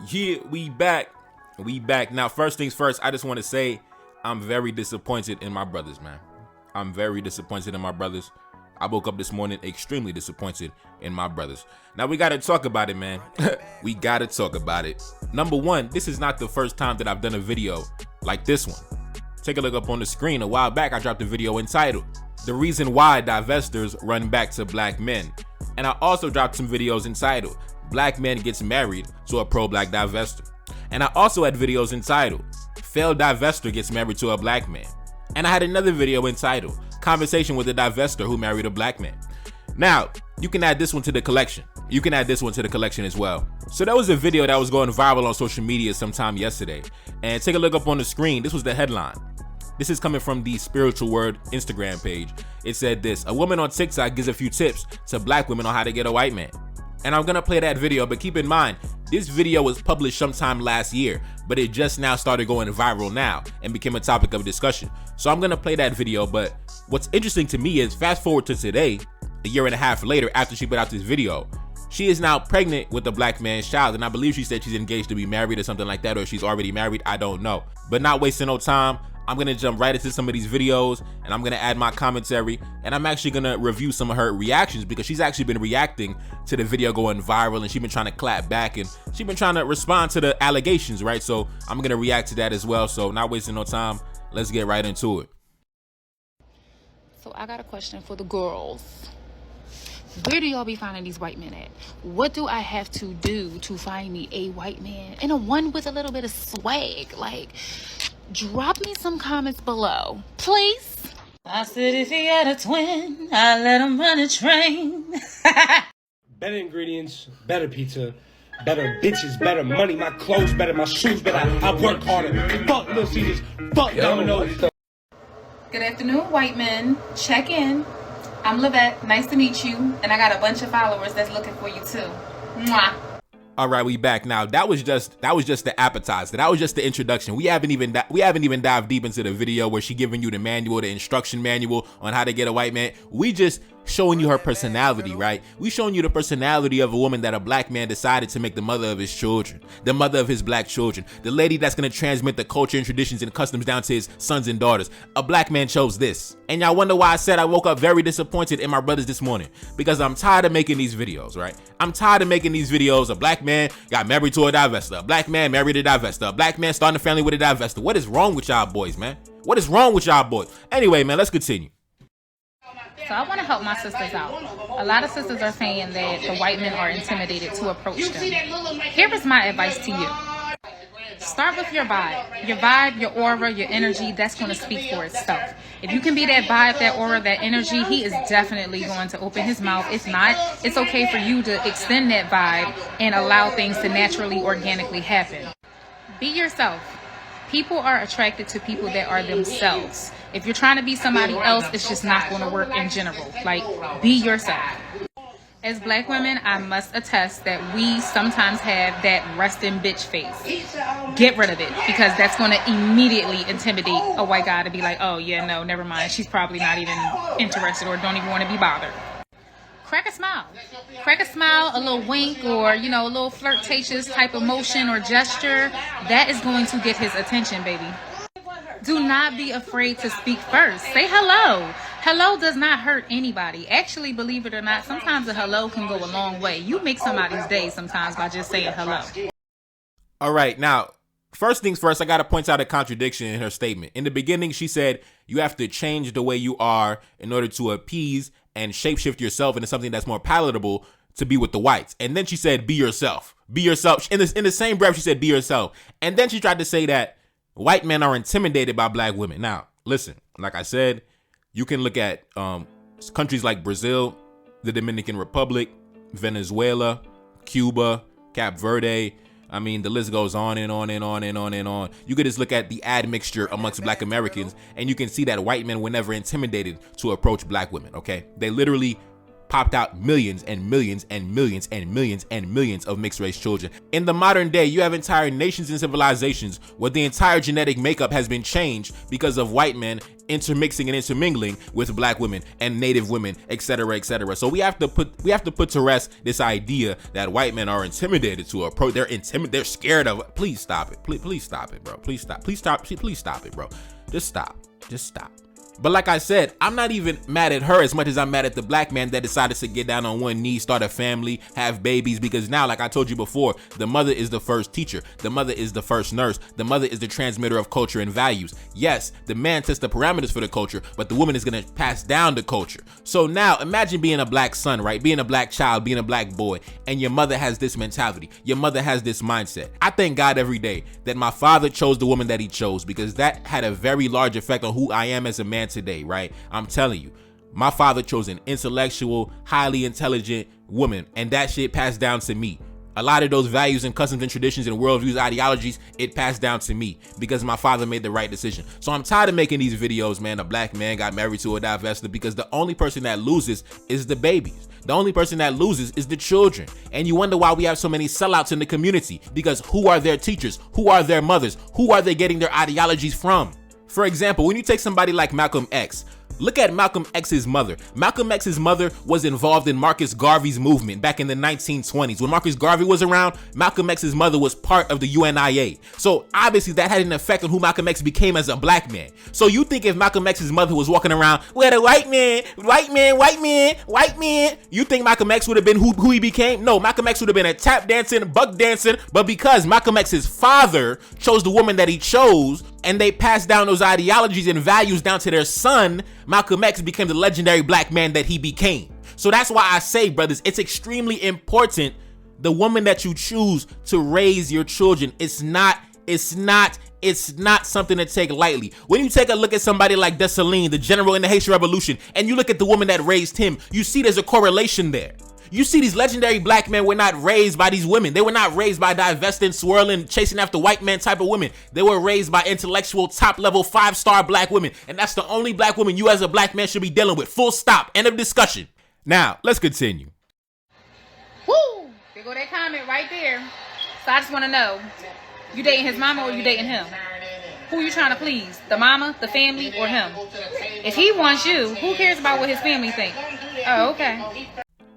Yeah, we back. We back. Now, first things first, I just want to say I'm very disappointed in my brothers, man. I'm very disappointed in my brothers. I woke up this morning extremely disappointed in my brothers. Now, we got to talk about it, man. We got to talk about it. Number one, this is not the first time that I've done a video like this one. Take a look up on the screen. A while back, I dropped a video entitled, "The Reason Why Divestors Run Back to Black Men." And I also dropped some videos entitled, "Black Man Gets Married to a Pro-Black Divestor." And I also had videos entitled, "Failed Divestor Gets Married to a Black Man." And I had another video entitled, "Conversation with a Divestor Who Married a Black Man." Now, you can add this one to the collection. You can add this one to the collection as well. So there was a video that was going viral on social media sometime yesterday. And take a look up on the screen. This was the headline. This is coming from the Spiritual Word Instagram page. It said this: "A woman on TikTok gives a few tips to black women on how to get a white man." And I'm gonna play that video, but keep in mind, this video was published sometime last year, but it just now started going viral now and became a topic of discussion. So I'm gonna play that video, but what's interesting to me is fast forward to today, a year and a half later after she put out this video, she is now pregnant with a black man's child, and I believe she said she's engaged to be married or something like that, or she's already married, I don't know. But not wasting no time, I'm gonna jump right into some of these videos and I'm gonna add my commentary, and I'm actually gonna review some of her reactions because she's actually been reacting to the video going viral, and she's been trying to clap back and she's been trying to respond to the allegations, right? So I'm gonna react to that as well. So not wasting no time, let's get right into it. So I got a question for the girls. Where do y'all be finding these white men at? What do I have to do to find me a white man, and a one with a little bit of swag? Like, drop me some comments below, please. I said if he had a twin, I'd let him run a train. Better ingredients, better pizza, better bitches, better money, my clothes better, my shoes better, I work harder. Fuck Little Caesars, fuck Domino's. Good afternoon, white men. Check in. I'm Lavette. Nice to meet you. And I got a bunch of followers that's looking for you too. Mwah. All right, we back now. That was just the appetizer. That was just the introduction. We haven't even dived deep into the video where she giving you the manual, the instruction manual on how to get a white man. We just showing you her personality, right? We showing you the personality of a woman that a black man decided to make the mother of his children, the mother of his black children, the lady that's gonna transmit the culture and traditions and customs down to his sons and daughters. A black man chose this. And y'all wonder why I said I woke up very disappointed in my brothers this morning, because I'm tired of making these videos, right? I'm tired of making these videos. A black man got married to a divestor. A black man married a divestor. A black man starting a family with a divestor. What is wrong with y'all boys, man? What is wrong with y'all boys? Anyway, man, let's continue. So I want to help my sisters out. A lot of sisters are saying that the white men are intimidated to approach them. Here is my advice to you. Start with your vibe. Your vibe, your aura, your energy, that's going to speak for itself. If you can be that vibe, that aura, that energy, he is definitely going to open his mouth. If not, it's okay for you to extend that vibe and allow things to naturally, organically happen. Be yourself. People are attracted to people that are themselves. If you're trying to be somebody else, it's just not going to work in general. Like, be yourself. As black women, I must attest that we sometimes have that resting bitch face. Get rid of it, because that's going to immediately intimidate a white guy to be like, oh yeah, no, never mind. She's probably not even interested or don't even want to be bothered. Crack a smile. Crack a smile, a little wink, or, you know, a little flirtatious type of motion or gesture. That is going to get his attention, baby. Do not be afraid to speak first. Say hello. Hello does not hurt anybody. Actually, believe it or not, sometimes a hello can go a long way. You make somebody's day sometimes by just saying hello. All right, now, first things first, I got to point out a contradiction in her statement. In the beginning, she said you have to change the way you are in order to appease and shapeshift yourself into something that's more palatable to be with the whites. And then she said, be yourself. Be yourself. In the same breath, she said, be yourself. And then she tried to say that white men are intimidated by black women. Now, listen, like I said, you can look at countries like Brazil, the Dominican Republic, Venezuela, Cuba, Cape Verde. I mean, the list goes on and on and on and on and on. You could just look at the admixture amongst black Americans, and you can see that white men were never intimidated to approach black women, okay? They literally popped out millions and millions and millions and millions and millions of mixed race children. In the modern day, you have entire nations and civilizations where the entire genetic makeup has been changed because of white men intermixing and intermingling with black women and native women, etc., etc. So we have to put to rest this idea that white men are intimidated to approach. They're scared of it. Please stop it. Please stop it, bro. Please stop it, bro. Just stop. But like I said, I'm not even mad at her as much as I'm mad at the black man that decided to get down on one knee, start a family, have babies, because now, like I told you before, the mother is the first teacher. The mother is the first nurse. The mother is the transmitter of culture and values. Yes, the man sets the parameters for the culture, but the woman is going to pass down the culture. So now imagine being a black son, right? Being a black child, being a black boy, and your mother has this mentality. Your mother has this mindset. I thank God every day that my father chose the woman that he chose, because that had a very large effect on who I am as a man today, right? I'm telling you, my father chose an intellectual, highly intelligent woman, and that shit passed down to me. A lot of those values and customs and traditions and worldviews, ideologies, it passed down to me because my father made the right decision. So I'm tired of making these videos, man. A black man got married to a divestor, because the only person that loses is the babies. The only person that loses is the children. And you wonder why we have so many sellouts in the community, because who are their teachers? Who are their mothers? Who are they getting their ideologies from? For example, when you take somebody like Malcolm X, look at Malcolm X's mother. Malcolm X's mother was involved in Marcus Garvey's movement back in the 1920s. When Marcus Garvey was around, Malcolm X's mother was part of the UNIA. So obviously that had an effect on who Malcolm X became as a black man. So you think if Malcolm X's mother was walking around with a white man, you think Malcolm X would have been who he became? No, Malcolm X would have been a tap dancing, buck dancing, but because Malcolm X's father chose the woman that he chose, and they passed down those ideologies and values down to their son, Malcolm X became the legendary black man that he became. So that's why I say, brothers, it's extremely important, the woman that you choose to raise your children. It's not something to take lightly. When you take a look at somebody like Dessalines, the general in the Haitian Revolution, and you look at the woman that raised him, you see there's a correlation there. You see, these legendary black men were not raised by these women. They were not raised by divesting, swirling, chasing after white men type of women. They were raised by intellectual, top-level, 5-star black women. And that's the only black woman you as a black man should be dealing with. Full stop. End of discussion. Now, let's continue. Woo! There go that comment right there. So I just want to know, you dating his mama or you dating him? Who you trying to please? The mama, the family, or him? If he wants you, who cares about what his family think? Oh, okay.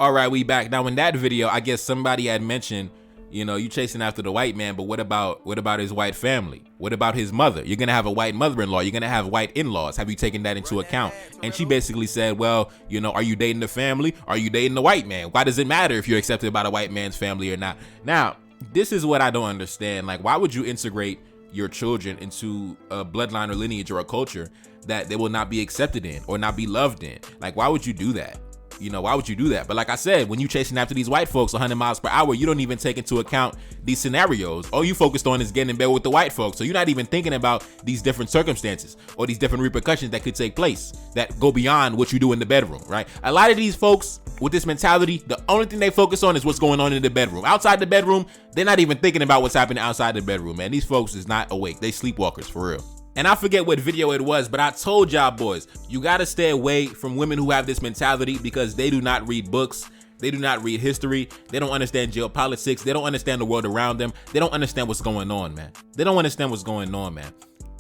All right, we back. Now, in that video, I guess somebody had mentioned, you know, you chasing after the white man, but what about his white family? What about his mother? You're going to have a white mother-in-law. You're going to have white in-laws. Have you taken that into account? And she basically said, well, you know, are you dating the family? Are you dating the white man? Why does it matter if you're accepted by the white man's family or not? Now, this is what I don't understand. Like, why would you integrate your children into a bloodline or lineage or a culture that they will not be accepted in or not be loved in? Like, why would you do that? You know, why would you do that? But like I said, when you chasing after these white folks 100 miles per hour, you don't even take into account these scenarios. All you focused on is getting in bed with the white folks. So you're not even thinking about these different circumstances or these different repercussions that could take place that go beyond what you do in the bedroom, right? A lot of these folks with this mentality, the only thing they focus on is what's going on in the bedroom. Outside the bedroom, they're not even thinking about what's happening outside the bedroom, man. These folks is not awake. They sleepwalkers for real. And I forget what video it was, but I told y'all boys, you gotta stay away from women who have this mentality because they do not read books. They do not read history. They don't understand geopolitics. They don't understand the world around them. They don't understand what's going on, man. They don't understand what's going on, man.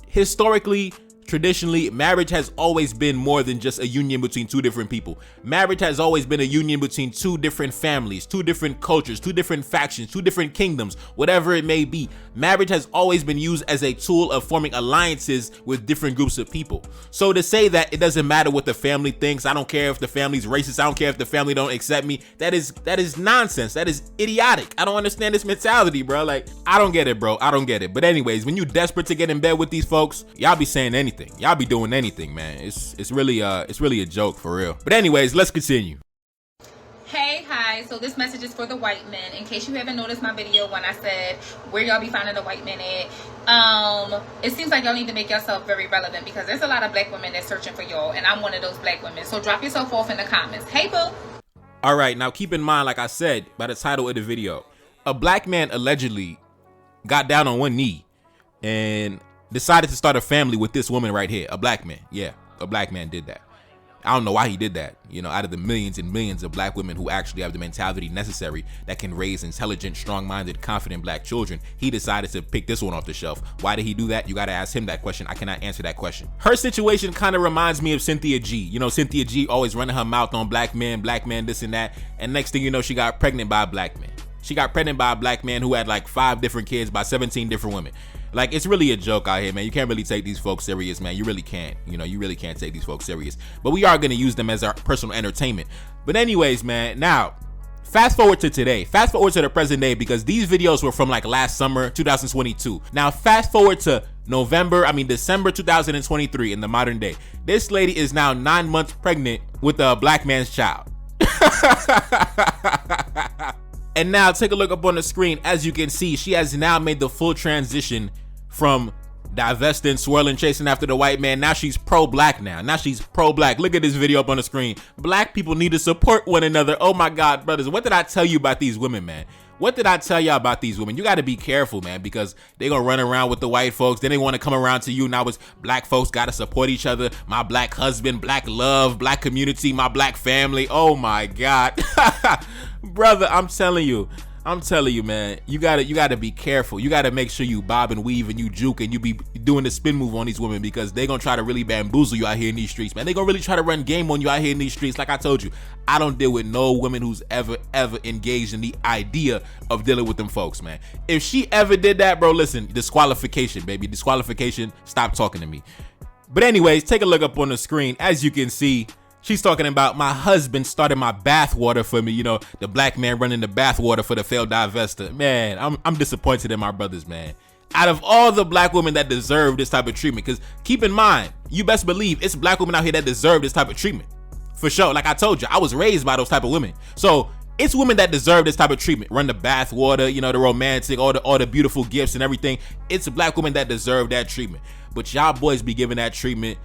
Historically, traditionally, marriage has always been more than just a union between two different people. Marriage has always been a union between two different families, two different cultures, two different factions, two different kingdoms, whatever it may be. Marriage has always been used as a tool of forming alliances with different groups of people. So to say that it doesn't matter what the family thinks, I don't care if the family's racist, I don't care if the family don't accept me, that is nonsense. That is idiotic. I don't understand this mentality, bro. Like, I don't get it, bro. I don't get it. But anyways, when you desperate to get in bed with these folks, y'all be saying anything. Y'all be doing anything, man. It's really a joke for real. But anyways, let's continue. Hey, hi. So this message is for the white men. In case you haven't noticed my video when I said where y'all be finding the white men at, it seems like y'all need to make yourself very relevant because there's a lot of black women that's searching for y'all, and I'm one of those black women. So drop yourself off in the comments. Hey, boo. All right, now keep in mind, like I said by the title of the video, a black man allegedly got down on one knee and decided to start a family with this woman right here. A black man. Yeah, a black man did that. I don't know why he did that. You know, out of the millions and millions of black women who actually have the mentality necessary that can raise intelligent, strong-minded, confident black children, he decided to pick this one off the shelf. Why did he do that? You got to ask him that question. I cannot answer that question. Her situation kind of reminds me of Cynthia G. You know, Cynthia G always running her mouth on black men, this and that. And next thing you know, she got pregnant by a black man. She got pregnant by a black man who had like 5 different kids by 17 different women. Like, it's really a joke out here, man. You can't really take these folks serious, man. You really can't. You know, you really can't take these folks serious. But we are going to use them as our personal entertainment. But anyways, man, now, fast forward to today. Fast forward to the present day, because these videos were from like last summer, 2022. Now, fast forward to December 2023 in the modern day. This lady is now 9 months pregnant with a black man's child. And now take a look up on the screen. As you can see, she has now made the full transition from divesting, swirling, chasing after the white man. Now she's pro-black now. Now she's pro-black. Look at this video up on the screen. Black people need to support one another. Oh my God, brothers. What did I tell you about these women, man? What did I tell y'all about these women? You got to be careful, man, because they gonna run around with the white folks. Then they want to come around to you. Now it's black folks got to support each other. My black husband, black love, black community, my black family. Oh my God. Brother, I'm telling you, man, you gotta be careful. You gotta make sure you bob and weave and you juke and you be doing the spin move on these women, because they gonna try to really bamboozle you out here in these streets, man. They gonna really try to run game on you out here in these streets. Like I told you, I don't deal with no woman who's ever engaged in the idea of dealing with them folks, man. If she ever did that, bro, listen, disqualification, baby, disqualification. Stop talking to me. But anyways, take a look up on the screen. As you can see, she's talking about my husband started my bathwater for me. You know, the black man running the bathwater for the failed divestor. Man, I'm disappointed in my brothers, man. Out of all the black women that deserve this type of treatment, because keep in mind, you best believe it's black women out here that deserve this type of treatment. For sure. Like I told you, I was raised by those type of women. So it's women that deserve this type of treatment. Run the bathwater, you know, the romantic, all the beautiful gifts and everything. It's black women that deserve that treatment. But y'all boys be giving that treatment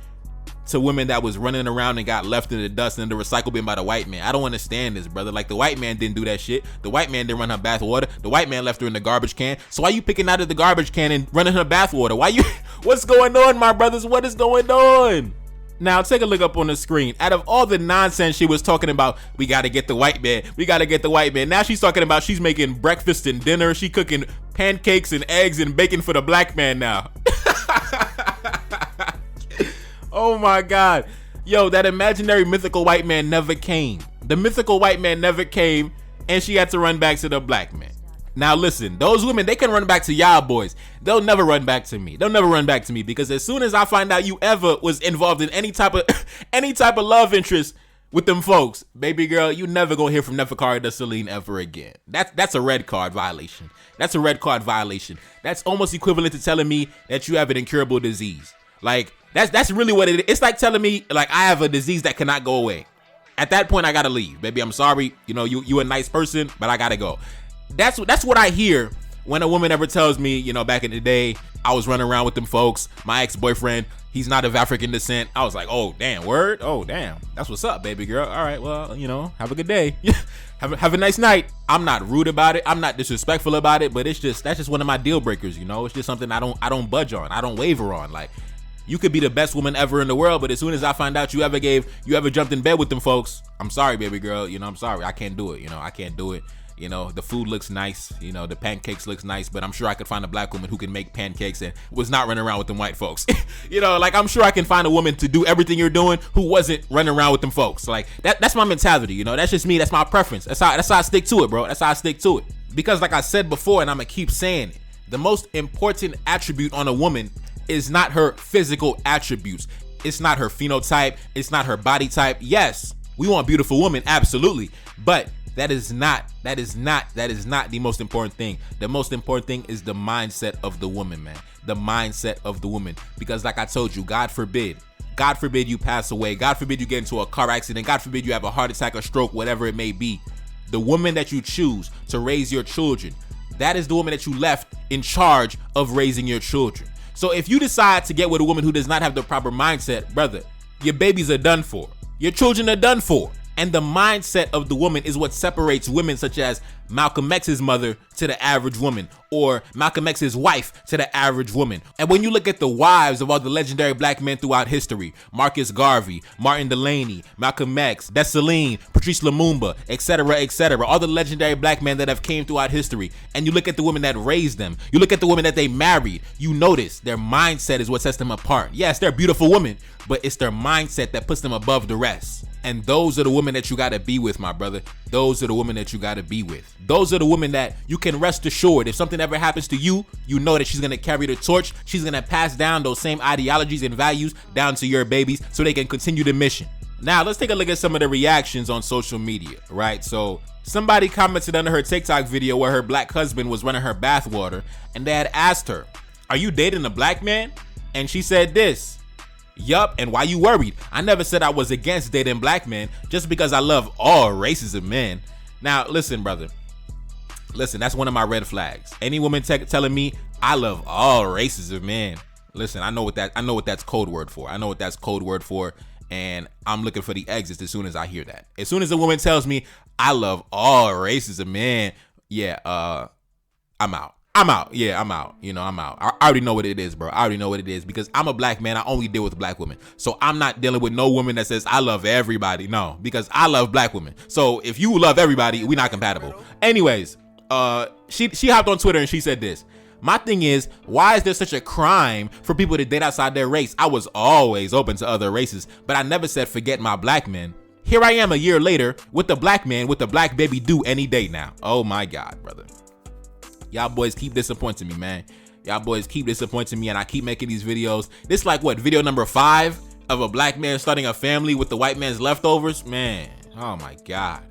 to women that was running around and got left in the dust in the recycle bin by the white man. I don't understand this, brother. Like, the white man didn't do that shit. The white man didn't run her bathwater. The white man left her in the garbage can. So why you picking out of the garbage can and running her bathwater? Why you? What's going on, my brothers? What is going on? Now, take a look up on the screen. Out of all the nonsense she was talking about, we got to get the white man. We got to get the white man. Now she's talking about she's making breakfast and dinner. She cooking pancakes and eggs and bacon for the black man now. Oh my God. Yo, that imaginary mythical white man never came. The mythical white man never came, and she had to run back to the black man. Now listen, those women, they can run back to y'all boys. They'll never run back to me. They'll never run back to me, because as soon as I find out you ever was involved in any type of love interest with them folks, baby girl, you never gonna hear from Neferkari to Celine ever again. That's a red card violation. That's a red card violation. That's almost equivalent to telling me that you have an incurable disease. Like, that's really what it is. It's like telling me, like, I have a disease that cannot go away. At that point, I gotta leave, baby. I'm sorry. You know, you a nice person, but I gotta go. That's what I hear when a woman ever tells me, you know, back in the day, I was running around with them folks. My ex-boyfriend, he's not of African descent. I was like, oh, damn, word? Oh, damn. That's what's up, baby girl. All right, well, you know, have a good day. Have a nice night. I'm not rude about it. I'm not disrespectful about it, but that's just one of my deal breakers, you know? It's just something I don't budge on. I don't waver on. Like, you could be the best woman ever in the world, but as soon as I find out you ever jumped in bed with them folks, I'm sorry, baby girl. You know, I'm sorry. I can't do it. You know, I can't do it. You know, the food looks nice. You know, the pancakes looks nice, but I'm sure I could find a black woman who can make pancakes and was not running around with them white folks. You know, like, I'm sure I can find a woman to do everything you're doing who wasn't running around with them folks. Like, that's my mentality. You know, that's just me. That's my preference. That's how I stick to it, bro. That's how I stick to it. Because like I said before, and I'm gonna keep saying it, the most important attribute on a woman is not her physical attributes. It's not her phenotype. It's not her body type. Yes, we want beautiful women, absolutely. But that is not the most important thing. The most important thing is the mindset of the woman, man. The mindset of the woman. Because like I told you, God forbid you pass away. God forbid you get into a car accident. God forbid you have a heart attack or stroke, whatever it may be. The woman that you choose to raise your children, that is the woman that you left in charge of raising your children. So if you decide to get with a woman who does not have the proper mindset, brother, your babies are done for. Your children are done for. And the mindset of the woman is what separates women such as Malcolm X's mother to the average woman, or Malcolm X's wife to the average woman. And when you look at the wives of all the legendary black men throughout history, Marcus Garvey, Martin Delaney, Malcolm X, Dessalines, Patrice Lumumba, etc., all the legendary black men that have came throughout history, and you look at the women that raised them, you look at the women that they married, you notice their mindset is what sets them apart. Yes, they're beautiful women, but it's their mindset that puts them above the rest. And those are the women that you gotta be with, my brother. Those are the women that you gotta be with. Those are the women that you can rest assured if something ever happens to you, you know that she's gonna carry the torch. She's gonna pass down those same ideologies and values down to your babies so they can continue the mission. Now, let's take a look at some of the reactions on social media, right? So somebody commented under her TikTok video where her black husband was running her bathwater, and they had asked her, "Are you dating a black man?" And she said this, "Yup, and why you worried? I never said I was against dating black men just because I love all races of men." Now, listen, brother. Listen, that's one of my red flags. Any woman telling me I love all races of men. Listen, I know what that's code word for. I know what that's code word for, and I'm looking for the exits as soon as I hear that. As soon as a woman tells me I love all races of men, yeah, I'm out. Yeah, I'm out. You know, I'm out. I already know what it is, bro. I already know what it is because I'm a black man. I only deal with black women. So I'm not dealing with no woman that says I love everybody. No, because I love black women. So if you love everybody, we're not compatible. Anyways, she hopped on Twitter and she said this. "My thing is, why is there such a crime for people to date outside their race? I was always open to other races, but I never said forget my black men. Here I am a year later with the black man with the black baby due any day now." Oh my God, brother. Y'all boys keep disappointing me, man. Y'all boys keep disappointing me, and I keep making these videos. This is like what, video number 5 of a black man starting a family with the white man's leftovers? Man, oh my God.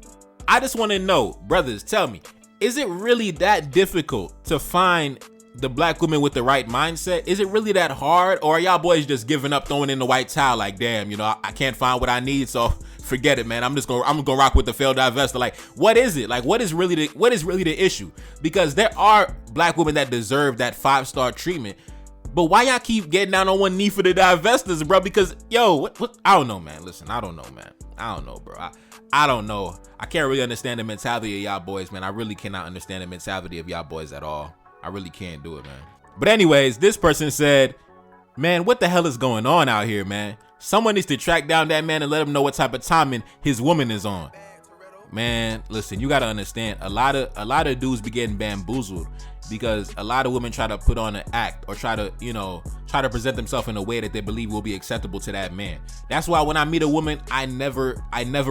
I just want to know, brothers, tell me, is it really that difficult to find the black woman with the right mindset? Is it really that hard? Or are y'all boys just giving up, throwing in the white towel like, damn, you know, I can't find what I need, so forget it, man. I'm gonna rock with the failed divestor. Like, what is it? Like, what is really the issue? Because there are black women that deserve that 5-star treatment, but why y'all keep getting down on one knee for the divestors, bro? Because yo, what? I don't know, man. Listen, I don't know, man. I don't know, bro. I don't know. I can't really understand the mentality of y'all boys, man. I really cannot understand the mentality of y'all boys at all. I really can't do it, man. But anyways, this person said, "Man, what the hell is going on out here, man? Someone needs to track down that man and let him know what type of timing his woman is on." Man, listen, you gotta understand, a lot of dudes be getting bamboozled because a lot of women try to put on an act or try to present themselves in a way that they believe will be acceptable to that man. That's why when I meet a woman, I never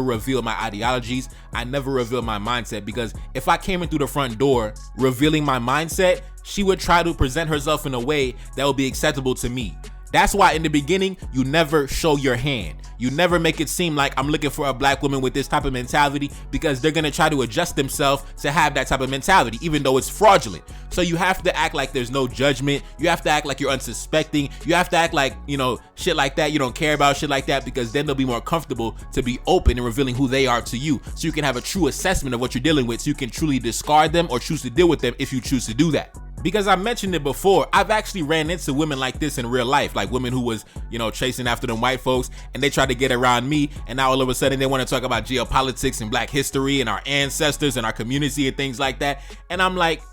reveal my ideologies. I never reveal my mindset, because if I came in through the front door revealing my mindset, she would try to present herself in a way that will be acceptable to me. That's why in the beginning, you never show your hand. You never make it seem like I'm looking for a black woman with this type of mentality, because they're gonna try to adjust themselves to have that type of mentality, even though it's fraudulent. So you have to act like there's no judgment. You have to act like you're unsuspecting. You have to act like, you know, shit like that. You don't care about shit like that, because then they'll be more comfortable to be open and revealing who they are to you. So you can have a true assessment of what you're dealing with, so you can truly discard them or choose to deal with them if you choose to do that. Because I mentioned it before, I've actually ran into women like this in real life, like women who was, you know, chasing after them white folks, and they tried to get around me, and now all of a sudden they want to talk about geopolitics and black history and our ancestors and our community and things like that. And I'm like,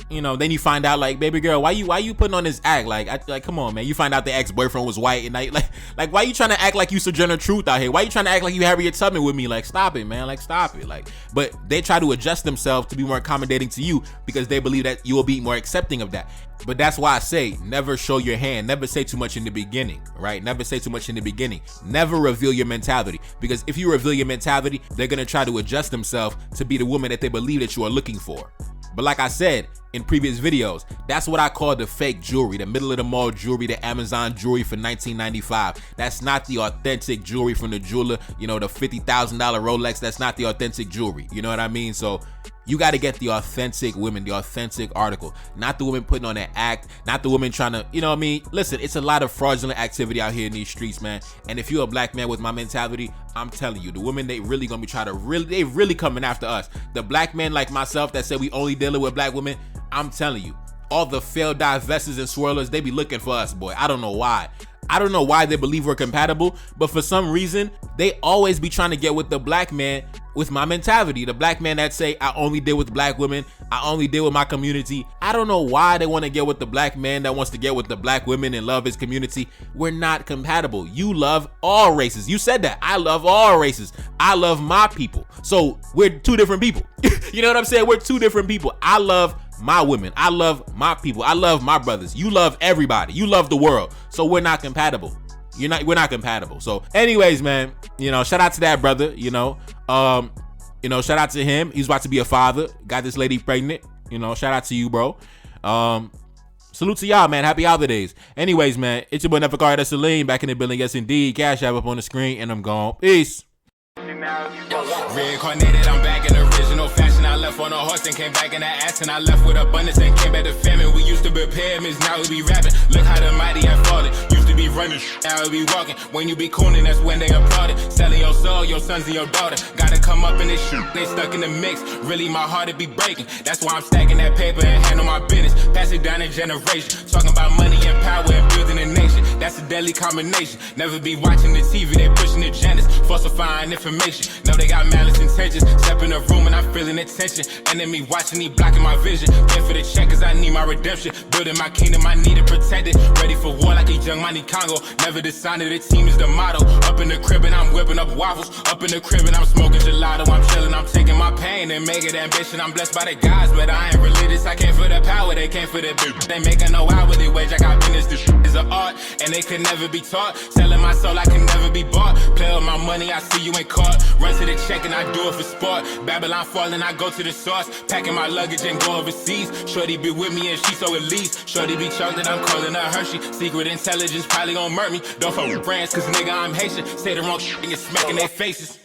you know, then you find out, like, baby girl, why you putting on this act? Like, come on, man. You find out the ex-boyfriend was white, and like, why you trying to act like you Sojourner Truth out here? Why you trying to act like you Harriet Tubman with me? Like, stop it, man. Like, stop it. Like, but they try to adjust themselves to be more accommodating to you, because they believe that you will be more accepting of that. But that's why I say, never show your hand. Never say too much in the beginning, right? Never say too much in the beginning. Never reveal your mentality, because if you reveal your mentality, they're gonna try to adjust themselves to be the woman that they believe that you are looking for. But like I said in previous videos, that's what I call the fake jewelry, the middle of the mall jewelry, the Amazon jewelry for $19.95. That's not the authentic jewelry from the jeweler, you know, the $50,000 Rolex. That's not the authentic jewelry. You know what I mean? So you got to get the authentic women, the authentic article, not the women putting on that act, not the women trying to, you know what I mean? Listen, it's a lot of fraudulent activity out here in these streets, man. And if you're a black man with my mentality, I'm telling you, the women, they really gonna be they really coming after us. The black men like myself that said we only dealing with black women, I'm telling you, all the failed divestors and swirlers, they be looking for us, boy. I don't know why. I don't know why they believe we're compatible, but for some reason, they always be trying to get with the black man with my mentality. The black man that say, I only deal with black women, I only deal with my community. I don't know why they want to get with the black man that wants to get with the black women and love his community. We're not compatible. You love all races. You said that. I love all races. I love my people. So we're two different people. You know what I'm saying? We're two different people. I love my women. I love my people. I love my brothers. You love everybody. You love the world. So we're not compatible. We're not compatible. So anyways, man, shout out to that brother, shout out to him. He's about to be a father. Got this lady pregnant. Shout out to you, bro. Salute to y'all, man. Happy holidays. Anyways, man, it's your boy Neferkari, that's Celine, back in the building. Yes, indeed. Cash App up on the screen, and I'm gone. Peace. Reincarnated, I'm back in original fashion. I left on a horse and came back in the ass, and I left with abundance and came back to famine. We used to be pyramids, now we be rapping. Look how the mighty have fallen. Used to be running, now we be walking. When you be cooning, that's when they applauded. Selling your soul, your sons and your daughter. Gotta come up in this shit, they stuck in the mix. Really, my heart it be breaking. That's why I'm stacking that paper and handle my business. Pass it down in generation. Talking about money and power and building a nation. That's a deadly combination. Never be watching the TV, they pushing agendas, falsifying information. Know they got malice intentions. Step in the room and I'm feeling the tension. Enemy watching, he blocking my vision. Pay for the check cause I need my redemption. Building my kingdom, I need it protected. Ready for war like a young Money Congo. Never decided the team is the motto. Up in the crib and I'm whipping up waffles. Up in the crib and I'm smoking gelato. I'm chilling, I'm taking my pain and make it ambition. I'm blessed by the gods, but I ain't religious. I came for the power, they came for the bitch. They making no hourly wage. I got business, this shit is an art, and they could never be taught. Selling my soul, I can never be bought. Play with my money, I see you ain't caught. Run to the check and I do it for sport. Babylon falling, I go to the source. Packing my luggage and go overseas. Shorty be with me and she so elite. Shorty be chocolate, I'm calling her Hershey. Secret intelligence probably gon' murk me. Don't fuck with friends, cause nigga I'm Haitian. Say the wrong shit and you're smacking their faces.